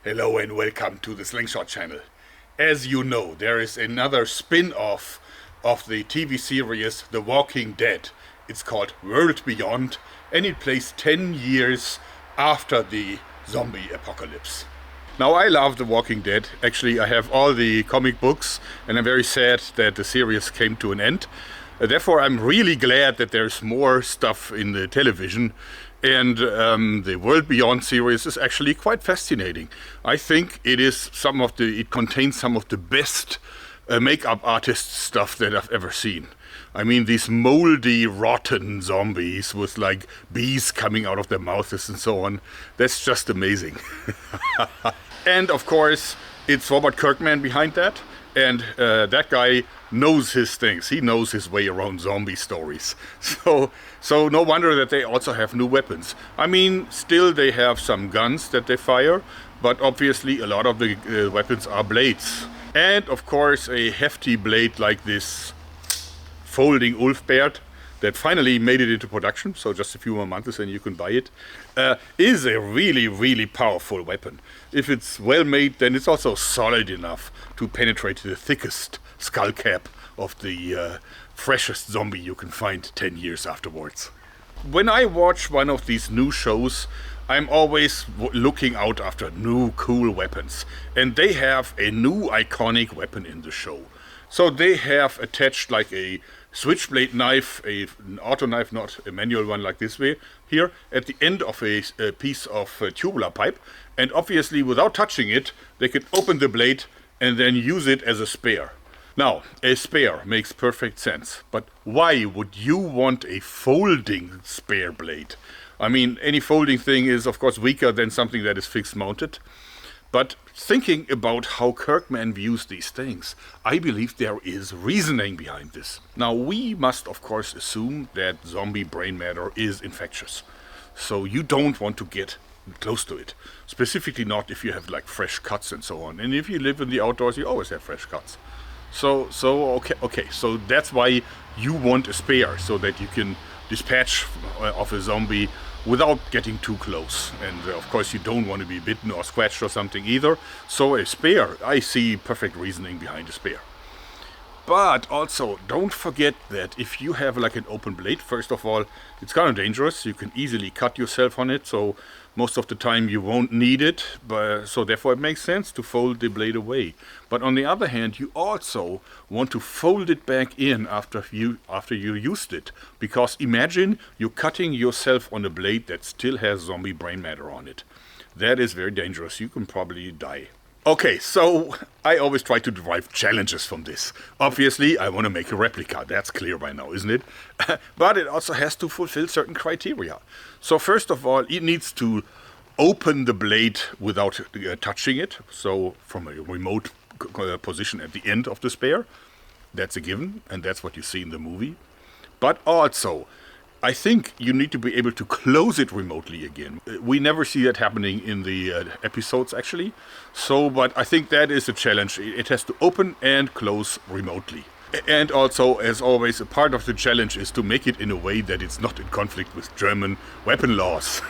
Hello and welcome to the Slingshot channel. As you know, there is another spin-off of the TV series The Walking Dead. It's called World Beyond, and it plays 10 years after the zombie apocalypse. Now, I love The Walking Dead. Actually, I have all the comic books, and I'm very sad that the series came to an end. Therefore, I'm really glad that there's more stuff in the television. And the World Beyond series is actually quite fascinating. I think it contains some of the best makeup artist stuff that I've ever seen. I mean, these moldy, rotten zombies with like bees coming out of their mouths and so on. That's just amazing. And of course, it's Robert Kirkman behind that. And that guy knows his things. He knows his way around zombie stories. So no wonder that they also have new weapons. I mean, still they have some guns that they fire, but obviously a lot of the weapons are blades. And of course, a hefty blade like this folding Ulfbert that finally made it into production, so just a few more months and you can buy it, is a really, really powerful weapon. If it's well made, then it's also solid enough to penetrate the thickest skull cap of the freshest zombie you can find 10 years afterwards. When I watch one of these new shows, I'm always looking out after new cool weapons. And they have a new iconic weapon in the show. So they have attached like a switchblade knife, an auto knife, not a manual one like this way, here at the end of a piece of tubular pipe. And obviously, without touching it, they can open the blade and then use it as a spare. Now, a spare makes perfect sense, but why would you want a folding spare blade? I mean, any folding thing is, of course, weaker than something that is fixed mounted. But thinking about how Kirkman views these things, I believe there is reasoning behind this. Now, we must, of course, assume that zombie brain matter is infectious. So you don't want to get close to it. Specifically not if you have like fresh cuts and so on. And if you live in the outdoors, you always have fresh cuts. So that's why you want a spare, so that you can dispatch of a zombie without getting too close. And of course you don't want to be bitten or scratched or something either. So a spare, I see perfect reasoning behind a spare. But also, don't forget that if you have like an open blade, first of all, it's kind of dangerous. You can easily cut yourself on it, so most of the time you won't need it. So therefore it makes sense to fold the blade away. But on the other hand, you also want to fold it back in after you used it. Because imagine you're cutting yourself on a blade that still has zombie brain matter on it. That is very dangerous. You can probably die. Okay, so I always try to derive challenges from this. Obviously, I want to make a replica. That's clear by now, isn't it? But it also has to fulfill certain criteria. So first of all, it needs to open the blade without touching it. So from a remote position at the end of the spare. That's a given, and that's what you see in the movie. But also, I think you need to be able to close it remotely again. We never see that happening in the episodes, actually. But I think that is a challenge. It has to open and close remotely. And also, as always, a part of the challenge is to make it in a way that it's not in conflict with German weapon laws.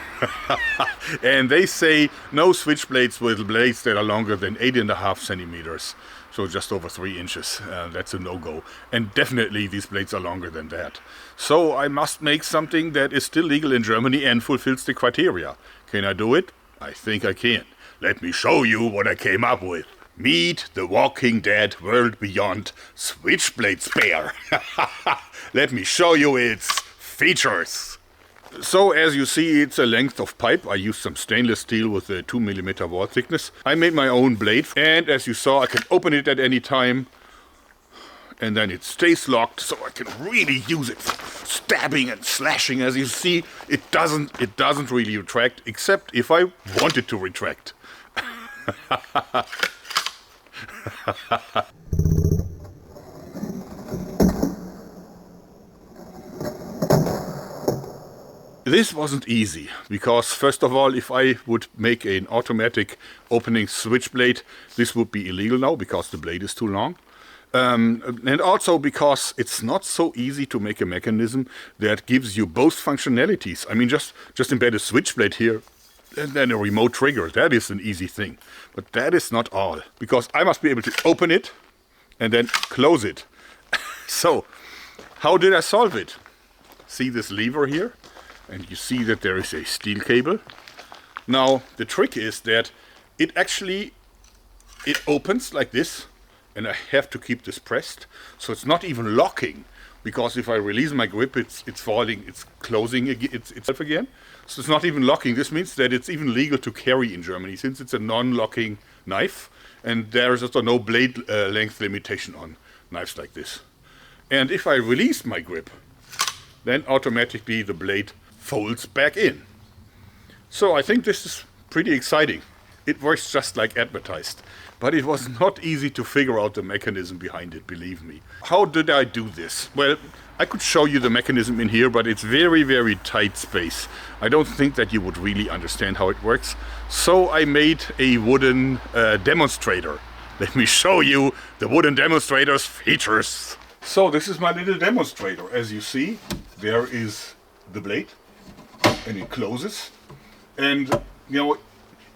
And they say no switchblades with blades that are longer than 8.5 centimeters. So just over 3 inches. That's a no-go. And definitely these blades are longer than that. So I must make something that is still legal in Germany and fulfills the criteria. Can I do it? I think I can. Let me show you what I came up with. Meet The Walking Dead World Beyond Switchblade Spare. Let me show you its features. So as you see, it's a length of pipe. I used some stainless steel with a 2mm wall thickness. I made my own blade, and as you saw, I can open it at any time. And then it stays locked, so I can really use it for stabbing and slashing. As you see, it doesn't really retract, except if I want it to retract. This wasn't easy, because first of all, if I would make an automatic opening switchblade, this would be illegal now, because the blade is too long. And also because it's not so easy to make a mechanism that gives you both functionalities. I mean, just embed a switchblade here And then a remote trigger, that is an easy thing. But that is not all, because I must be able to open it and then close it. So, how did I solve it? See this lever here? And you see that there is a steel cable. Now, the trick is that it opens like this, and I have to keep this pressed. So it's not even locking, because if I release my grip, it's falling, it's closing itself again. So it's not even locking. This means that it's even legal to carry in Germany, since it's a non-locking knife, and there is also no blade length limitation on knives like this. And if I release my grip, then automatically the blade folds back in. So I think this is pretty exciting. It works just like advertised. But it was not easy to figure out the mechanism behind it, believe me. How did I do this? Well, I could show you the mechanism in here, but it's very, very tight space. I don't think that you would really understand how it works. So I made a wooden demonstrator. Let me show you the wooden demonstrator's features. So this is my little demonstrator. As you see, there is the blade, and it closes. And, you know,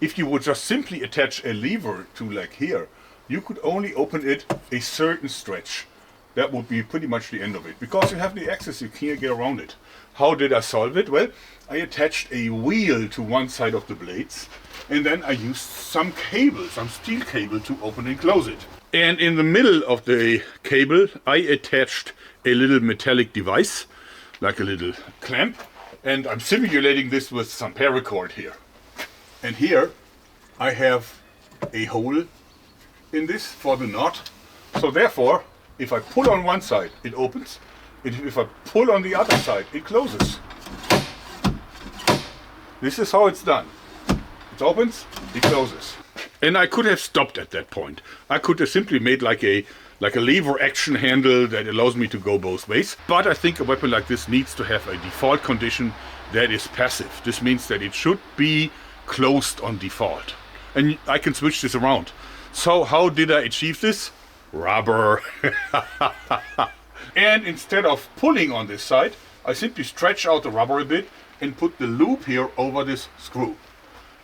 if you would just simply attach a lever to like here, you could only open it a certain stretch. That would be pretty much the end of it. Because you have the access, you can't get around it. How did I solve it? Well, I attached a wheel to one side of the blades, and then I used some cable, some steel cable, to open and close it. And in the middle of the cable, I attached a little metallic device, like a little clamp, and I'm simulating this with some paracord here. And here I have a hole in this for the knot. So therefore, if I pull on one side, it opens. If I pull on the other side, it closes. This is how it's done. It opens, it closes. And I could have stopped at that point. I could have simply made like a lever action handle that allows me to go both ways. But I think a weapon like this needs to have a default condition that is passive. This means that it should be closed on default. And I can switch this around. So how did I achieve this? Rubber. And instead of pulling on this side, I simply stretch out the rubber a bit and put the loop here over this screw.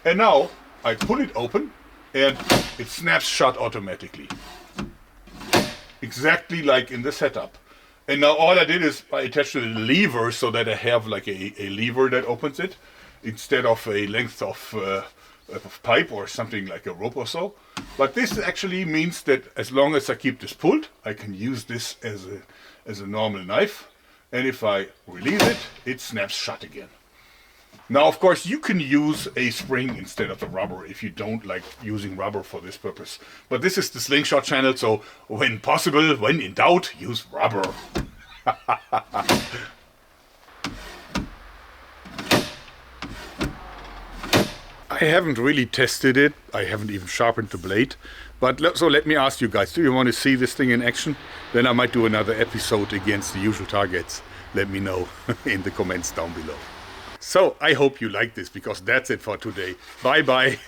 And now I pull it open and it snaps shut automatically. Exactly like in the setup. And now all I did is I attached a lever so that I have like a lever that opens it instead of a length of pipe or something like a rope or so. But this actually means that as long as I keep this pulled, I can use this as a normal knife. And if I release it, it snaps shut again. Now, of course, you can use a spring instead of the rubber if you don't like using rubber for this purpose. But this is the slingshot channel, so when possible, when in doubt, use rubber. I haven't really tested it. I haven't even sharpened the blade. But so let me ask you guys, do you want to see this thing in action? Then I might do another episode against the usual targets. Let me know in the comments down below. So I hope you like this, because that's it for today. Bye bye.